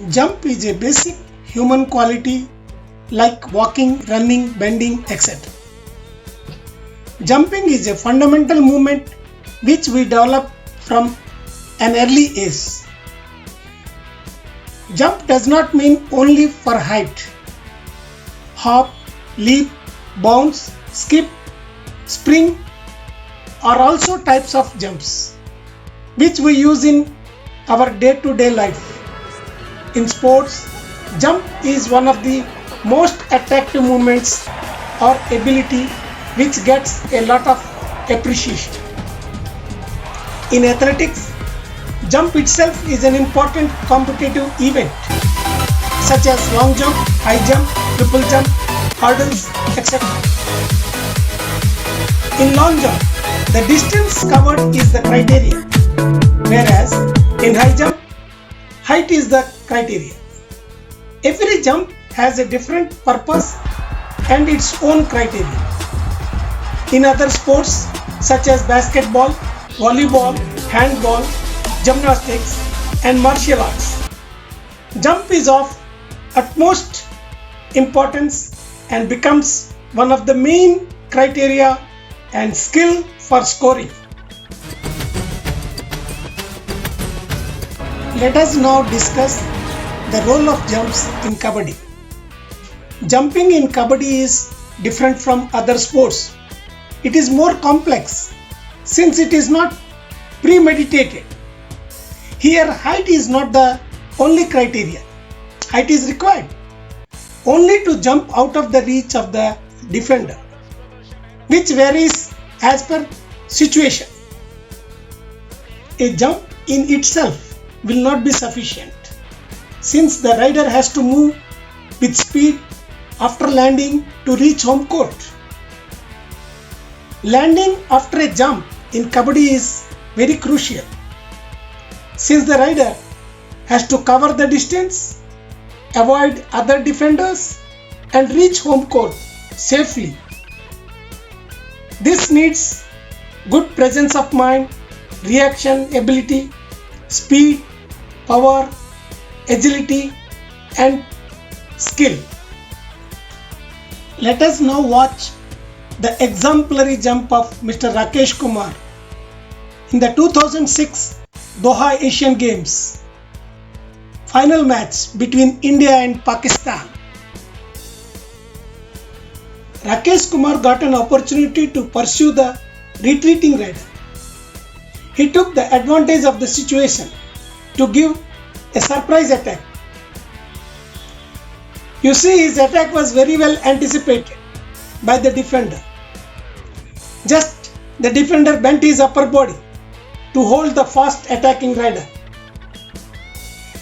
Jump is a basic human quality like walking, running, bending, etc. Jumping is a fundamental movement which we develop from an early age. Jump does not mean only for height. Hop, leap, bounce, skip, spring are also types of jumps which we use in our day-to-day life. In sports, jump is one of the most attractive movements or ability which gets a lot of appreciation. In athletics, jump itself is an important competitive event such as long jump, high jump, triple jump, hurdles, etc. In long jump, the distance covered is the criteria, whereas in high jump, height is the criteria. Every jump has a different purpose and its own criteria. In other sports such as basketball, volleyball, handball, gymnastics and martial arts, jump is of utmost importance and becomes one of the main criteria and skill for scoring. Let us now discuss the role of jumps in Kabaddi. Jumping in Kabaddi is different from other sports. It is more complex since it is not premeditated. Here, height is not the only criteria. Height is required only to jump out of the reach of the defender, which varies as per situation. A jump in itself will not be sufficient since the rider has to move with speed after landing to reach home court. Landing after a jump in Kabaddi is very crucial since the rider has to cover the distance, avoid other defenders and reach home court safely. This needs good presence of mind, reaction ability, speed, power, agility and skill. Let us now watch the exemplary jump of Mr. Rakesh Kumar in the 2006 Doha Asian Games final match between India and Pakistan. Rakesh Kumar got an opportunity to pursue the retreating rider. He took the advantage of the situation to give a surprise attack. You see, his attack was very well anticipated by the defender. Just the defender bent his upper body to hold the fast attacking rider.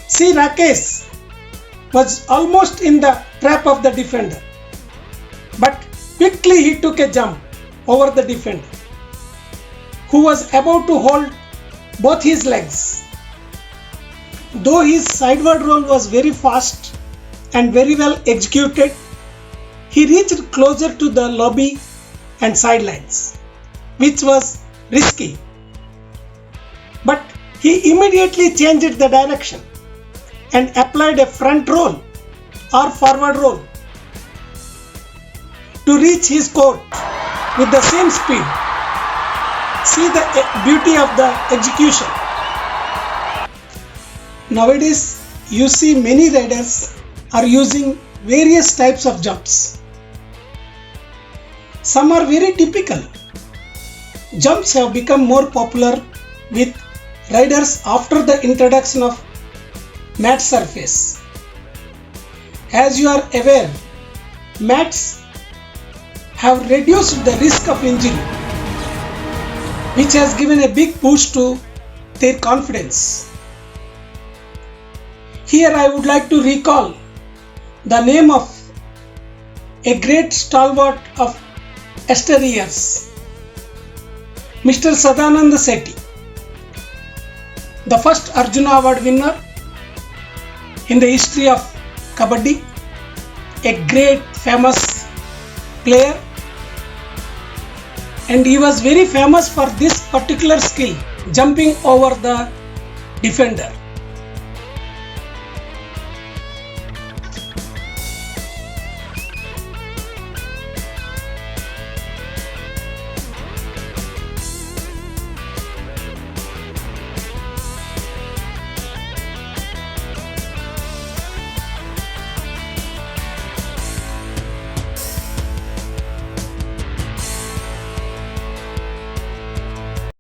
See, Rakesh was almost in the trap of the defender, but quickly he took a jump over the defender, who was about to hold both his legs. Though his sideward roll was very fast and very well executed, he reached closer to the lobby and sidelines, which was risky. But he immediately changed the direction and applied a front roll or forward roll to reach his court with the same speed. See the beauty of the execution. Nowadays, you see many riders are using various types of jumps. Some are very typical. Jumps have become more popular with riders after the introduction of mat surface. As you are aware, mats have reduced the risk of injury, which has given a big boost to their confidence. Here I would like to recall the name of a great stalwart of yesteryears, Mr. Sadananda Sethi, the first Arjuna Award winner in the history of Kabaddi, a great famous player, and he was very famous for this particular skill, jumping over the defender.